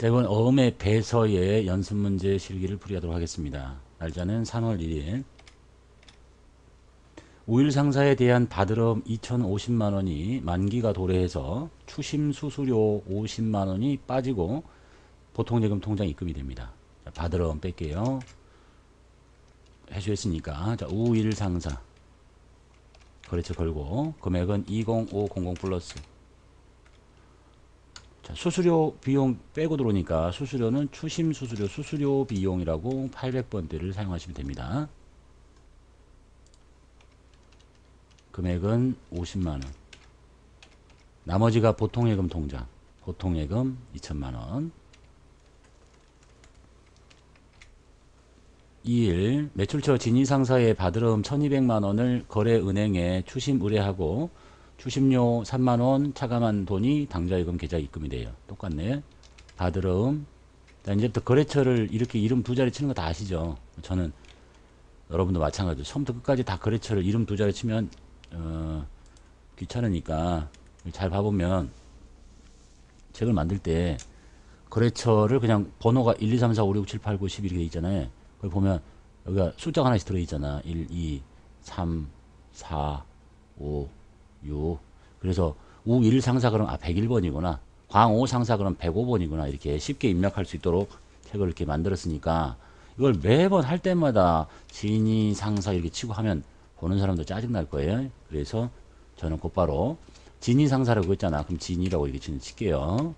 자, 이번 어음의 배서의 연습 문제 실기를 풀이하도록 하겠습니다. 날짜는 3월 1일. 5일 상사에 대한 받으럼 2,050만 원이 만기가 도래해서 추심 수수료 50만 원이 빠지고 보통예금 통장 입금이 됩니다. 자, 받으럼 뺄게요. 해주했으니까. 자, 5일 상사. 거래처 걸고 금액은 20500 플러스. 자, 수수료 비용 빼고 들어오니까 수수료는 추심 수수료 비용이라고 800번대를 사용하시면 됩니다. 금액은 50만원. 나머지가 보통예금 통장. 보통예금 2천만원. 2일 매출처 진위상사의 받으름 1200만원을 거래은행에 추심 의뢰하고 추심료 3만원 차감한 돈이 당좌예금 계좌에 입금이 돼요. 똑같네. 받으름. 자, 이제부터 거래처를 이렇게 이름 두 자리 치는 거 다 아시죠? 저는 여러분도 마찬가지로 처음부터 끝까지 다 거래처를 이름 두 자리 치면 귀찮으니까 잘 봐보면 책을 만들 때 거래처를 그냥 번호가 1, 2, 3, 4, 5, 6, 7, 8, 9, 10 이렇게 돼 있잖아요. 거기 보면 여기가 숫자가 하나씩 들어있잖아. 1, 2, 3, 4, 5, 6. 그래서 우1 상사 그럼 101번이구나. 광5 상사 그럼 105번이구나. 이렇게 쉽게 입력할 수 있도록 책을 이렇게 만들었으니까 이걸 매번 할 때마다 진위 상사 이렇게 치고 하면 보는 사람도 짜증날 거예요. 그래서 저는 곧바로 진위 상사라고 했잖아. 그럼 진위라고 이렇게 칠게요.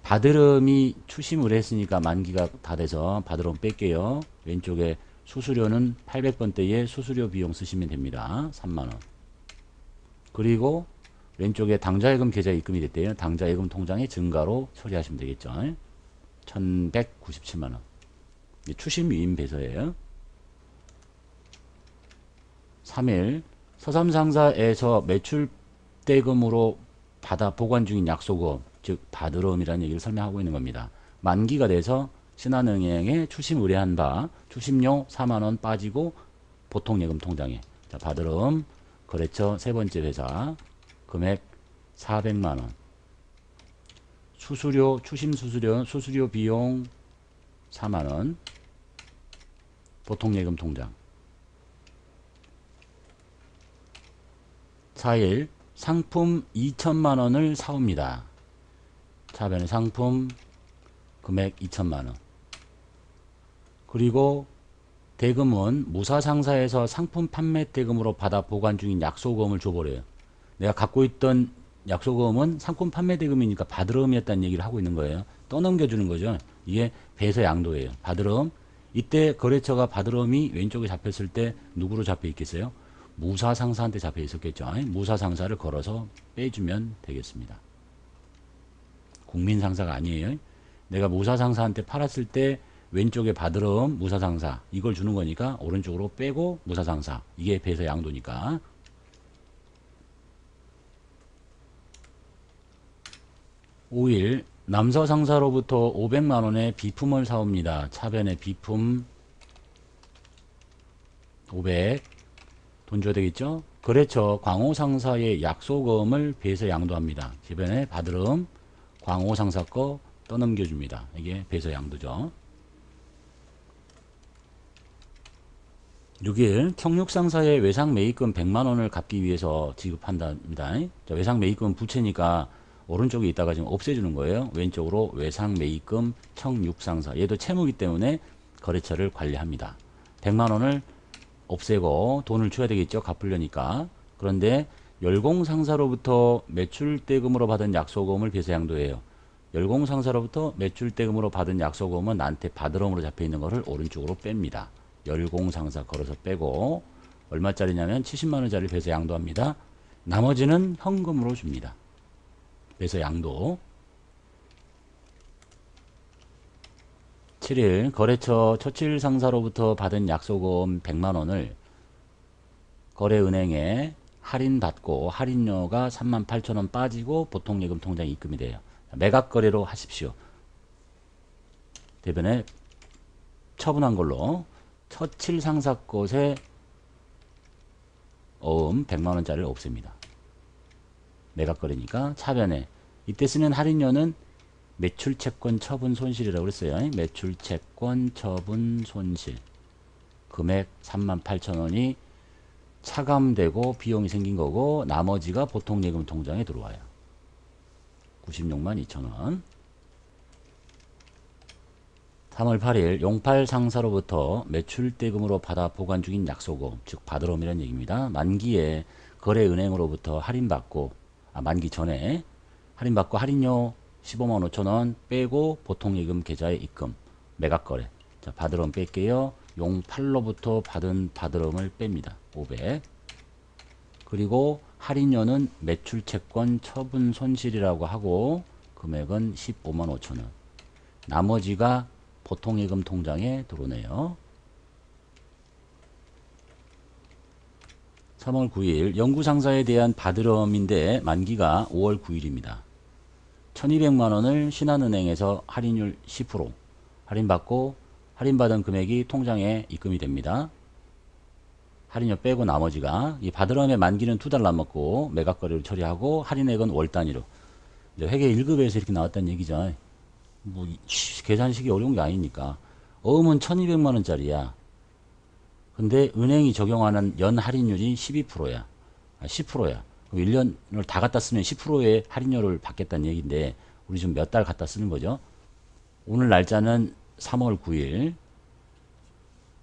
받으름이 추심을 했으니까 만기가 다 돼서 받으름 뺄게요. 왼쪽에 수수료는 800번대에 수수료 비용 쓰시면 됩니다. 3만원. 그리고 왼쪽에 당좌예금 계좌에 입금이 됐대요. 당좌예금 통장의 증가로 처리하시면 되겠죠. 1197만원. 추심 위임 배서예요. 3일 서삼상사에서 매출대금으로 받아 보관 중인 약소금, 즉 받으름이라는 얘기를 설명하고 있는 겁니다. 만기가 돼서 신한은행에 추심 의뢰한 바 추심료 4만원 빠지고 보통예금 통장에. 자, 받으름 거래처 세 번째 회사 금액 400만원. 수수료 추심 수수료 비용 4만원. 보통예금 통장. 4일 상품 2천만원을 사옵니다. 차변의 상품 금액 2천만원. 그리고 대금은 무사상사에서 상품 판매 대금으로 받아 보관 중인 약소금을 줘버려요. 내가 갖고 있던 약소금은 상품 판매 대금이니까 받으름이었다는 얘기를 하고 있는 거예요. 떠넘겨주는 거죠. 이게 배서 양도예요. 받으름. 이때 거래처가 받으름이 왼쪽에 잡혔을 때 누구로 잡혀 있겠어요? 무사상사한테 잡혀 있었겠죠. 무사상사를 걸어서 빼주면 되겠습니다. 국민상사가 아니에요. 내가 무사상사한테 팔았을 때 왼쪽에 받으름 무사상사 이걸 주는 거니까 오른쪽으로 빼고 무사상사. 이게 배서 양도니까. 5일 남서상사로부터 500만원의 비품을 사옵니다. 차변의 비품 500 돈 줘야 되겠죠. 거래처 광호상사의 약소금을 배서 양도합니다. 주변에 받으름 광호상사 거 떠넘겨줍니다. 이게 배서 양도죠. 6일 청육상사의 외상매입금 100만원을 갚기 위해서 지급한답니다. 자, 외상매입금 부채니까 오른쪽에 있다가 지금 없애주는 거예요. 왼쪽으로 외상매입금 청육상사. 얘도 채무기 때문에 거래처를 관리합니다. 100만원을 없애고 돈을 줘야 되겠죠. 갚으려니까. 그런데 열공상사로부터 매출대금으로 받은 약소금을 배서양도해요. 열공상사로부터 매출대금으로 받은 약소금은 나한테 받으름으로 잡혀있는 것을 오른쪽으로 뺍니다. 열공상사 걸어서 빼고 얼마짜리냐면 70만원짜리 배서양도합니다. 나머지는 현금으로 줍니다. 배서양도. 7일 거래처 처칠상사로부터 받은 약소금 100만원을 거래은행에 할인받고 할인료가 38,000원 빠지고 보통예금 통장에 입금이 돼요. 매각거래로 하십시오. 대변에 처분한 걸로 처칠상사 것에 어음 100만원짜리를 없앱니다. 매각거래니까 차변에 이때 쓰는 할인료는 매출채권 처분 손실이라고 그랬어요. 매출채권 처분 손실. 금액 38,000원이 차감되고 비용이 생긴 거고 나머지가 보통예금 통장에 들어와요. 96만 2천원. 3월 8일 용팔 상사로부터 매출대금으로 받아 보관 중인 약소금, 즉 받으러옴이라는 얘기입니다. 만기에 거래은행으로부터 할인받고, 만기 전에 할인받고 할인료 15만 5천원 빼고 보통예금 계좌에 입금, 매각거래. 자, 받으러옴 뺄게요. 용팔로부터 받은 받으러옴을 뺍니다. 500. 그리고 할인료는 매출채권 처분 손실이라고 하고 금액은 15만 5천원. 나머지가 보통예금 통장에 들어오네요. 3월 9일 영구상사에 대한 받으러움인데 만기가 5월 9일입니다. 1200만원을 신한은행에서 할인율 10% 할인받고 할인받은 금액이 통장에 입금이 됩니다. 할인료 빼고 나머지가 이 받으러움의 만기는 2달 남았고 매각거래로 처리하고 할인액은 월 단위로 회계 1급에서 이렇게 나왔다는 얘기죠. 뭐 계산식이 어려운 게 아니니까. 어음은 1200만원짜리야. 근데 은행이 적용하는 연 할인율이 12%야. 10%야. 그럼 1년을 다 갖다 쓰면 10%의 할인료를 받겠다는 얘기인데 우리 지금 몇 달 갖다 쓰는 거죠. 오늘 날짜는 3월 9일.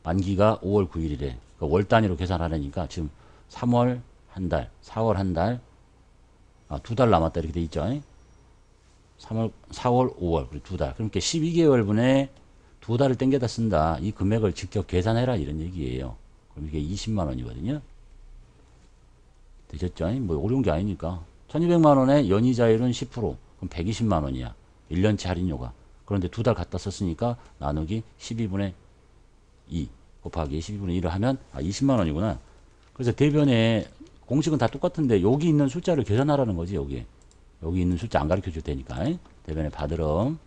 만기가 5월 9일이래. 그러니까 월 단위로 계산하려니까 지금 3월 한 달, 4월 한 달, 2달 남았다 이렇게 돼 있죠. 3월, 4월, 5월, 그리고 2달. 그러니까 12개월분에 2달을 땡겨다 쓴다. 이 금액을 직접 계산해라 이런 얘기예요. 그럼 이게 20만 원이거든요. 되셨죠? 뭐 어려운 게 아니니까. 1200만 원에 연이자율은 10%. 그럼 120만 원이야. 1년치 할인료가. 그런데 2달 갖다 썼으니까 나누기 12분의 2 곱하기 12분의 1을 하면 20만 원이구나. 그래서 대변에 공식은 다 똑같은데 여기 있는 숫자를 계산하라는 거지. 여기 있는 숫자 안 가르쳐 줄 테니까. 대변에 받으럼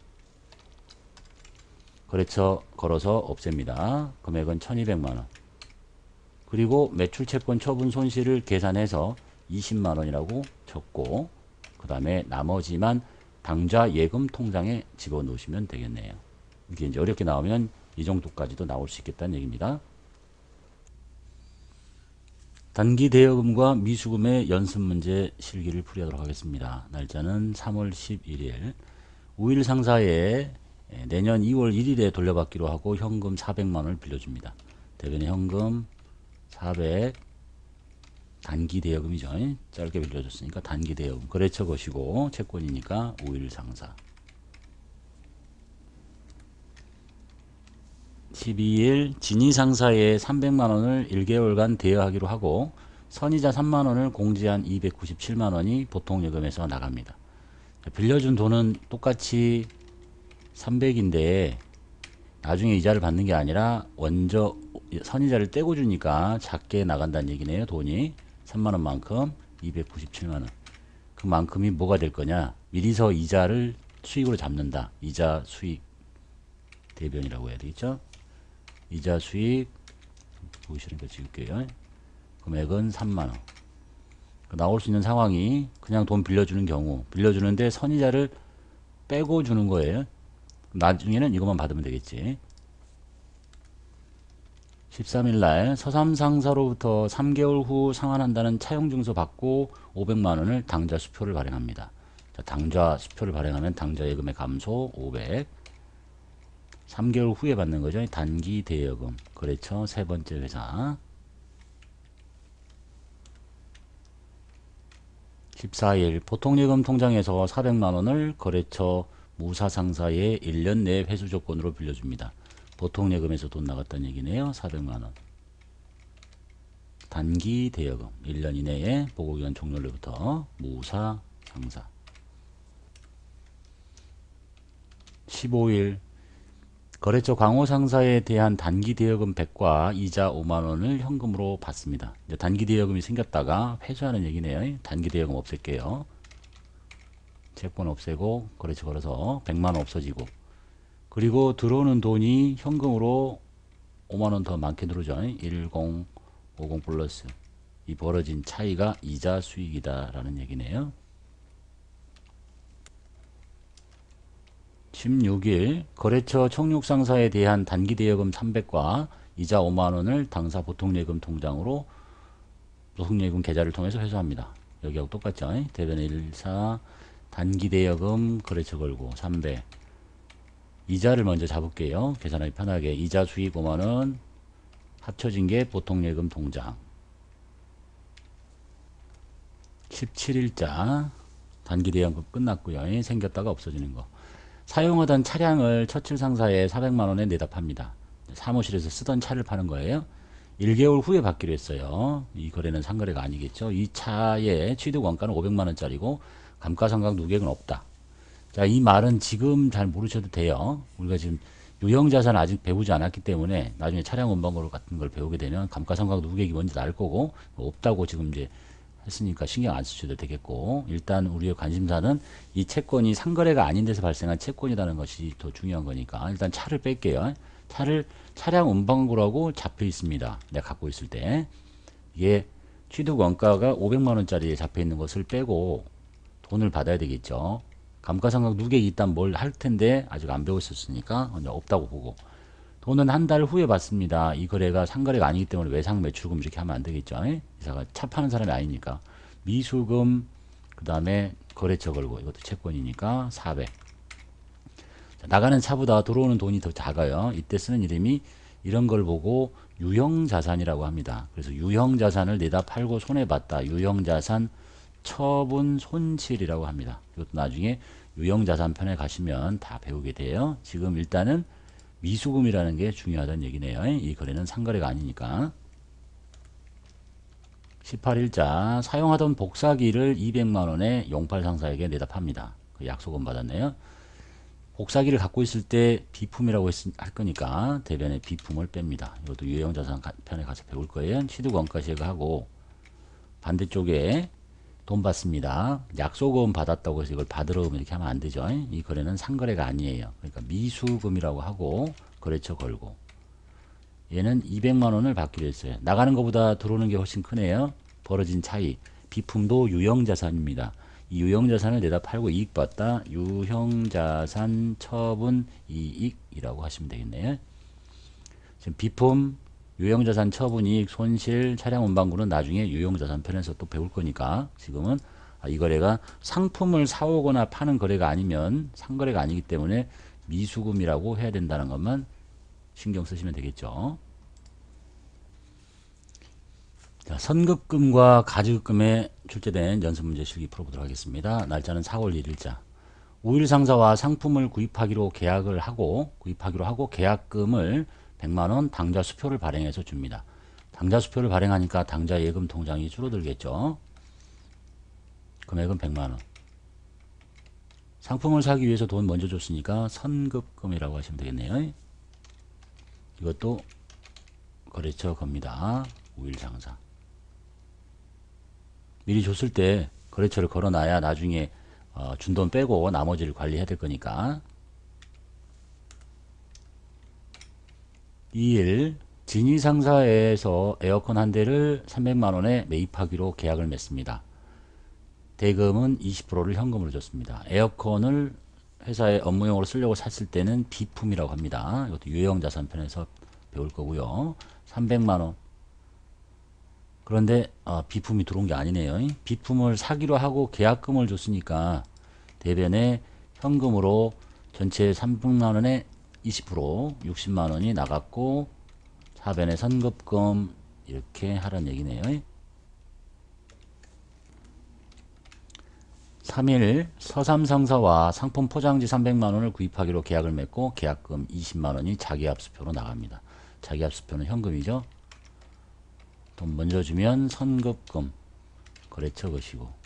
거래처 걸어서 없앱니다. 금액은 1200만원. 그리고 매출채권 처분 손실을 계산해서 20만원이라고 적고 그 다음에 나머지만 당좌 예금 통장에 집어넣으시면 되겠네요. 이게 이제 어렵게 나오면 이 정도까지도 나올 수 있겠다는 얘기입니다. 단기 대여금과 미수금의 연습 문제 실기를 풀이하도록 하겠습니다. 날짜는 3월 11일. 5일 상사에 내년 2월 1일에 돌려받기로 하고 현금 400만원을 빌려줍니다. 대변에 현금 400 단기 대여금이죠. 짧게 빌려줬으니까 단기 대여금. 거래처 것이고 채권이니까 5일 상사. 12일 진위상사에 300만원을 1개월간 대여하기로 하고 선이자 3만원을 공제한 297만원이 보통예금에서 나갑니다. 빌려준 돈은 똑같이 300인데 나중에 이자를 받는 게 아니라 먼저 선이자를 떼고 주니까 작게 나간다는 얘기네요. 돈이 3만원만큼 297만원. 그만큼이 뭐가 될 거냐. 미리서 이자를 수익으로 잡는다. 이자 수익 대변이라고 해야 되겠죠. 이자 수익 보기 싫으니까 지울게요. 금액은 3만원. 나올 수 있는 상황이 그냥 돈 빌려주는 경우 빌려주는데 선이자를 빼고 주는 거예요. 나중에는 이것만 받으면 되겠지. 13일날 서삼상사로부터 3개월 후 상환한다는 차용증서 받고 500만원을 당좌 수표를 발행합니다. 자, 당좌 수표를 발행하면 당좌 예금의 감소 500. 3개월 후에 받는 거죠. 단기 대여금. 거래처 세 번째 회사. 14일 보통예금 통장에서 400만원을 거래처 무사상사에 1년 내 회수 조건으로 빌려줍니다. 보통예금에서 돈 나갔다는 얘기네요. 400만원. 단기 대여금. 1년 이내에 보고기간 종료일부터 무사상사. 15일 거래처 광호상사에 대한 단기 대여금 100과 이자 5만원을 현금으로 받습니다. 이제 단기 대여금이 생겼다가 회수하는 얘기네요. 단기 대여금 없앨게요. 채권 없애고 거래처 걸어서 100만원 없어지고 그리고 들어오는 돈이 현금으로 5만원 더 많게 들어오죠. 1050 플러스 이 벌어진 차이가 이자 수익이다 라는 얘기네요. 16일 거래처 청육상사에 대한 단기대여금 300과 이자 5만원을 당사 보통예금 통장으로 보통예금 계좌를 통해서 회수합니다. 여기하고 똑같죠. 대변 1사 단기대여금 거래처 걸고 300 이자를 먼저 잡을게요. 계산하기 편하게. 이자 수익 5만원 합쳐진 게 보통예금 통장 17일자 단기대여금 끝났고요. 생겼다가 없어지는 거. 사용하던 차량을 처칠 상사에 400만원에 내다 팝니다. 사무실에서 쓰던 차를 파는 거예요. 1개월 후에 받기로 했어요. 이 거래는 상거래가 아니겠죠. 이 차의 취득 원가는 500만원짜리고 감가상각 누계액은 없다. 자, 이 말은 지금 잘 모르셔도 돼요. 우리가 지금 유형자산을 아직 배우지 않았기 때문에 나중에 차량 운반고를 같은 걸 배우게 되면 감가상각 누계액이 뭔지 알 거고 없다고 지금 이제 했으니까 신경 안 쓰셔도 되겠고, 일단 우리의 관심사는 이 채권이 상거래가 아닌 데서 발생한 채권이라는 것이 더 중요한 거니까 일단 차를 뺄게요. 차를 차량 운반고라고 잡혀 있습니다. 내가 갖고 있을 때 이게 취득 원가가 500만원짜리에 잡혀 있는 것을 빼고 돈을 받아야 되겠죠. 감가상각 누계액이 있다면 뭘 할 텐데 아직 안 배웠었으니까 없다고 보고, 돈은 한 달 후에 받습니다. 이 거래가 상거래가 아니기 때문에 외상 매출금 이렇게 하면 안 되겠죠. 이사가 차 파는 사람이 아니니까. 미수금, 그 다음에 거래처 걸고, 이것도 채권이니까 400. 자, 나가는 차보다 들어오는 돈이 더 작아요. 이때 쓰는 이름이 이런 걸 보고 유형자산이라고 합니다. 그래서 유형자산을 내다 팔고 손해봤다. 유형자산 처분 손실이라고 합니다. 이것도 나중에 유형자산 편에 가시면 다 배우게 돼요. 지금 일단은 미수금이라는 게 중요하다는 얘기네요. 이 거래는 상거래가 아니니까. 18일자 사용하던 복사기를 200만원에 용팔 상사에게 내다 팝니다. 그 약속은 받았네요. 복사기를 갖고 있을 때 비품이라고 할 거니까 대변에 비품을 뺍니다. 이것도 유형자산 편에 가서 배울 거예요. 취득원가 제거하고 반대쪽에 돈 받습니다. 약속은 받았다고 해서 이걸 받으러 오면 이렇게 하면 안 되죠. 이 거래는 상거래가 아니에요. 그러니까 미수금이라고 하고 거래처 걸고, 얘는 200만원을 받기로 했어요. 나가는 것보다 들어오는 게 훨씬 크네요. 벌어진 차이. 비품도 유형자산입니다. 이 유형자산을 내다 팔고 이익 봤다. 유형자산 처분 이익이라고 하시면 되겠네요. 지금 비품, 유형자산 처분이익, 손실, 차량 운반구는 나중에 유형자산 편에서 또 배울 거니까 지금은 이 거래가 상품을 사오거나 파는 거래가 아니면 상거래가 아니기 때문에 미수금이라고 해야 된다는 것만 신경 쓰시면 되겠죠. 자, 선급금과 가지급금에 출제된 연습문제 실기 풀어보도록 하겠습니다. 날짜는 4월 1일자. 5일 상사와 상품을 구입하기로 하고 계약금을 100만원 당좌 수표를 발행해서 줍니다. 당좌 수표를 발행하니까 당좌 예금 통장이 줄어들겠죠. 금액은 100만원. 상품을 사기 위해서 돈 먼저 줬으니까 선급금이라고 하시면 되겠네요. 이것도 거래처 겁니다. 5일 상사. 미리 줬을 때 거래처를 걸어놔야 나중에 준 돈 빼고 나머지를 관리해야 될 거니까. 2일 진위상사에서 에어컨 한 대를 300만원에 매입하기로 계약을 맺습니다. 대금은 20%를 현금으로 줬습니다. 에어컨을 회사의 업무용으로 쓰려고 샀을 때는 비품이라고 합니다. 이것도 유형자산 편에서 배울 거고요. 300만원. 그런데 비품이 들어온 게 아니네요. 비품을 사기로 하고 계약금을 줬으니까 대변에 현금으로 전체 300만원에 20% 60만원이 나갔고, 사변에 선급금 이렇게 하라는 얘기네요. 3일 서삼상사와 상품 포장지 300만원을 구입하기로 계약을 맺고 계약금 20만원이 자기압수표로 나갑니다. 자기압수표는 현금이죠. 돈 먼저 주면 선급금, 거래처 것이고.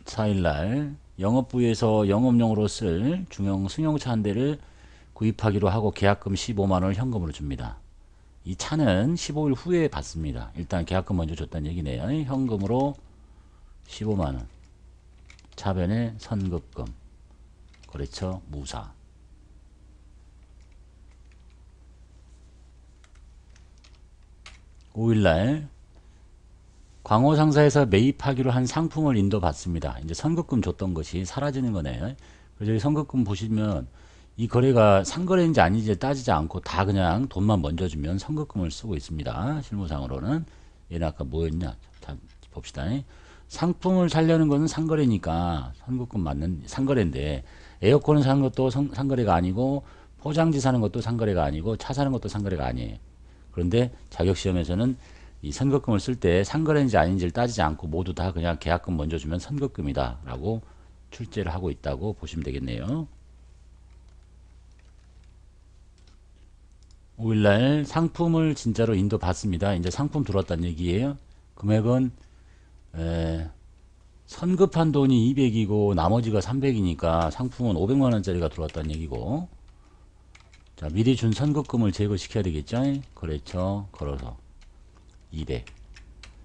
4일날 영업부에서 영업용으로 쓸 중형 승용차 한 대를 구입하기로 하고 계약금 15만원을 현금으로 줍니다. 이 차는 15일 후에 받습니다. 일단 계약금 먼저 줬다는 얘기네요. 현금으로 15만원. 차변에 선급금, 거래처 무사. 5일날 광호 상사에서 매입하기로 한 상품을 인도받습니다. 이제 선급금 줬던 것이 사라지는 거네요. 그래서 여기 선급금 보시면 이 거래가 상거래인지 아닌지 따지지 않고 다 그냥 돈만 먼저 주면 선급금을 쓰고 있습니다. 실무상으로는. 얘는 아까 뭐였냐? 자, 봅시다. 상품을 살려는 것은 상거래니까 선급금 맞는 상거래인데 에어컨을 사는 것도 상거래가 아니고 포장지 사는 것도 상거래가 아니고 차 사는 것도 상거래가 아니에요. 그런데 자격시험에서는 이 선급금을 쓸 때 상거래인지 아닌지를 따지지 않고 모두 다 그냥 계약금 먼저 주면 선급금이다 라고 출제를 하고 있다고 보시면 되겠네요. 5일날 상품을 진짜로 인도받습니다. 이제 상품 들어왔다는 얘기예요. 금액은 선급한 돈이 200이고 나머지가 300이니까 상품은 500만원짜리가 들어왔다는 얘기고, 자, 미리 준 선급금을 제거시켜야 되겠죠. 거래처 걸어서 200,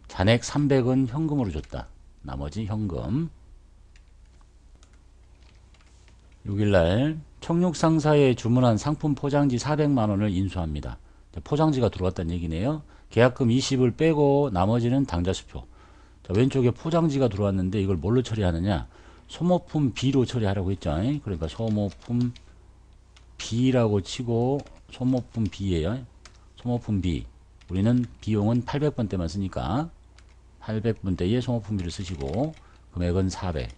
잔액 300은 현금으로 줬다. 나머지 현금. 6일날 청육상사에 주문한 상품 포장지 400만원을 인수합니다. 포장지가 들어왔다는 얘기네요. 계약금 20을 빼고 나머지는 당좌수표. 자, 왼쪽에 포장지가 들어왔는데 이걸 뭘로 처리하느냐? 소모품 B로 처리하라고 했죠. 그러니까 소모품 B라고 치고 소모품 B예요. 소모품 B. 우리는 비용은 800번대만 쓰니까 800번대에 소모품 B를 쓰시고 금액은 400.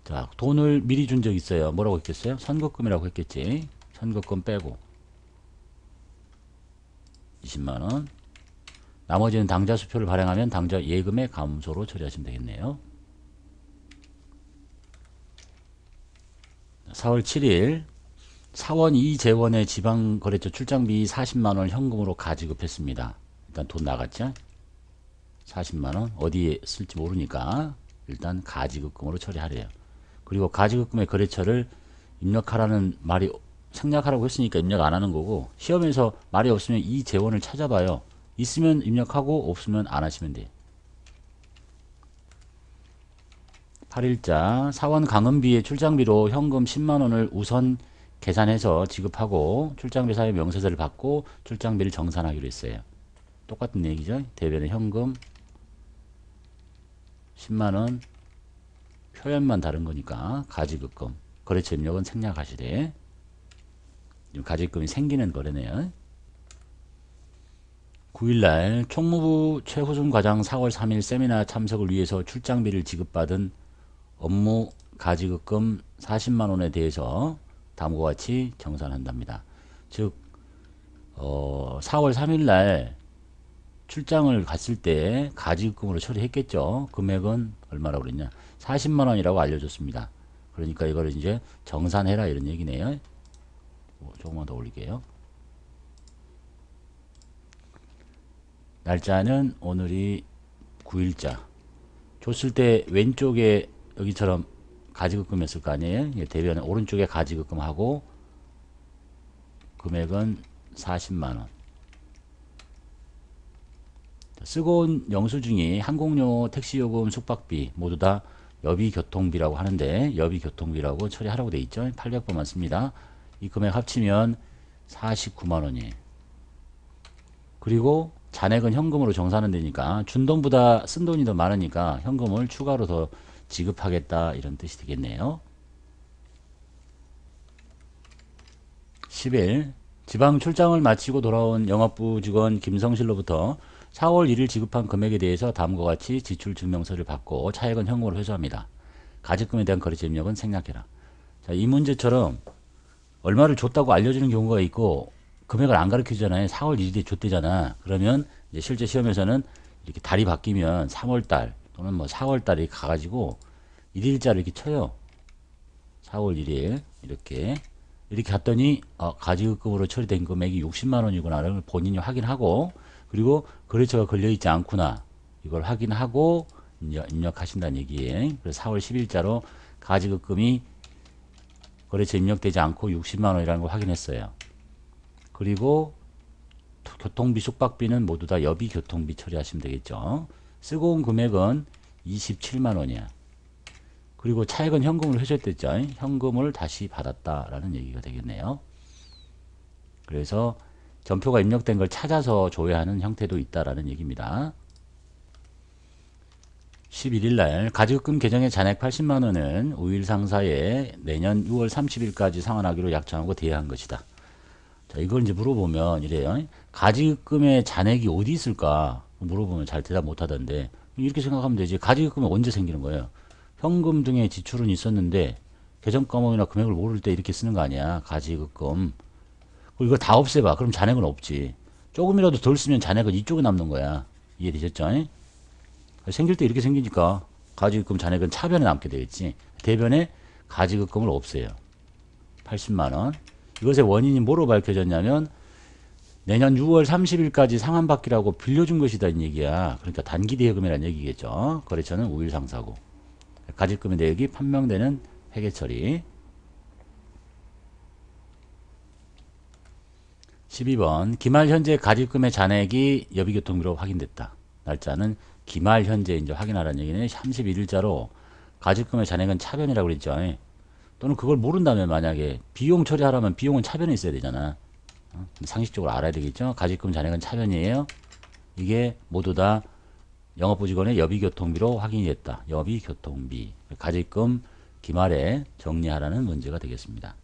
자, 돈을 미리 준 적 있어요. 뭐라고 했겠어요? 선급금이라고 했겠지. 선급금 빼고 20만원. 나머지는 당좌수표를 발행하면 당좌 예금의 감소로 처리하시면 되겠네요. 4월 7일 사원 이재원의 지방거래처 출장비 40만원을 현금으로 가지급했습니다. 일단 돈 나갔죠? 40만원 어디에 쓸지 모르니까 일단 가지급금으로 처리하래요. 그리고 가지급금의 거래처를 입력하라는 말이 생략하라고 했으니까 입력 안 하는 거고, 시험에서 말이 없으면 이재원을 찾아봐요. 있으면 입력하고 없으면 안 하시면 돼요. 8일자 사원 강은비의 출장비로 현금 10만원을 우선 계산해서 지급하고 출장비 사유 명세서를 받고 출장비를 정산하기로 했어요. 똑같은 얘기죠. 대변의 현금 10만원, 표현만 다른 거니까 가지급금, 거래처 입력은 생략하시되. 가지급금이 생기는 거래네요. 9일날 총무부 최호준 과장 4월 3일 세미나 참석을 위해서 출장비를 지급받은 업무 가지급금 40만원에 대해서 다음과 같이 정산한답니다. 즉 4월 3일날 출장을 갔을 때 가지급금으로 처리했겠죠. 금액은 얼마라고 그랬냐? 40만원이라고 알려줬습니다. 그러니까 이거를 이제 정산해라 이런 얘기네요. 조금만 더 올릴게요. 날짜는 오늘이 9일자. 줬을 때 왼쪽에 여기처럼 가지급금이었을 거 아니에요? 대변은 오른쪽에 가지급금하고 금액은 40만원. 쓰고 온 영수증이 항공료, 택시요금, 숙박비 모두 다 여비교통비라고 하는데 여비교통비라고 처리하라고 돼 있죠. 800번만 씁니다. 이 금액 합치면 49만원이에요. 그리고 잔액은 현금으로 정산은 되니까 준 돈보다 쓴 돈이 더 많으니까 현금을 추가로 더 지급하겠다 이런 뜻이 되겠네요. 10일 지방 출장을 마치고 돌아온 영업부 직원 김성실로부터 4월 1일 지급한 금액에 대해서 다음과 같이 지출 증명서를 받고 차액은 현금으로 회수합니다. 가지금에 대한 거래처 입력은 생략해라. 자, 이 문제처럼 얼마를 줬다고 알려주는 경우가 있고 금액을 안 가르쳐 주잖아요. 4월 1일에 줬대잖아. 그러면 이제 실제 시험에서는 이렇게 달이 바뀌면 3월달 또는 뭐 4월달에 가가지고 1일자를 이렇게 쳐요. 4월 1일 이렇게 갔더니 가지급금으로 처리된 금액이 60만원이구나를 본인이 확인하고, 그리고 거래처가 걸려있지 않구나 이걸 확인하고 입력하신다는 얘기예요. 그래서 4월 10일자로 가지급금이 거래처 입력되지 않고 60만원이라는 걸 확인했어요. 그리고 교통비, 숙박비는 모두 다 여비교통비 처리하시면 되겠죠. 쓰고 온 금액은 27만원이야. 그리고 차액은 현금으로 회수했댔죠. 현금을 다시 받았다라는 얘기가 되겠네요. 그래서 전표가 입력된 걸 찾아서 조회하는 형태도 있다라는 얘기입니다. 11일 날 가지급금 계정의 잔액 80만 원은 5일 상사에 내년 6월 30일까지 상환하기로 약정하고 대여한 것이다. 자, 이걸 이제 물어보면 이래요. 가지급금의 잔액이 어디 있을까? 물어보면 잘 대답 못 하던데 이렇게 생각하면 되지. 가지급금이 언제 생기는 거예요? 현금 등의 지출은 있었는데 계정 과목이나 금액을 모를 때 이렇게 쓰는 거 아니야. 가지급금. 그리고 이걸 다 없애봐. 그럼 잔액은 없지. 조금이라도 덜 쓰면 잔액은 이쪽에 남는 거야. 이해되셨죠? 생길 때 이렇게 생기니까 가지급금 잔액은 차변에 남게 되겠지. 대변에 가지급금을 없애요. 80만 원. 이것의 원인이 뭐로 밝혀졌냐면 내년 6월 30일까지 상환받기라고 빌려준 것이다 이 얘기야. 그러니까 단기 대여금이라는 얘기겠죠. 거래처는 5일 상사고. 가지급금의 내역이 판명되는 회계 처리. 12번 기말 현재 가지급금의 잔액이 여비교통비로 확인됐다. 날짜는 기말 현재 이제 확인하라는 얘기는 31일자로 가지급금의 잔액은 차변이라고 그랬죠. 또는 그걸 모른다면 만약에 비용 처리하려면 비용은 차변에 있어야 되잖아. 상식적으로 알아야 되겠죠. 가지급금 잔액은 차변이에요. 이게 모두 다 영업부직원의 여비교통비로 확인이 됐다. 여비교통비. 가지급금 기말에 정리하라는 문제가 되겠습니다.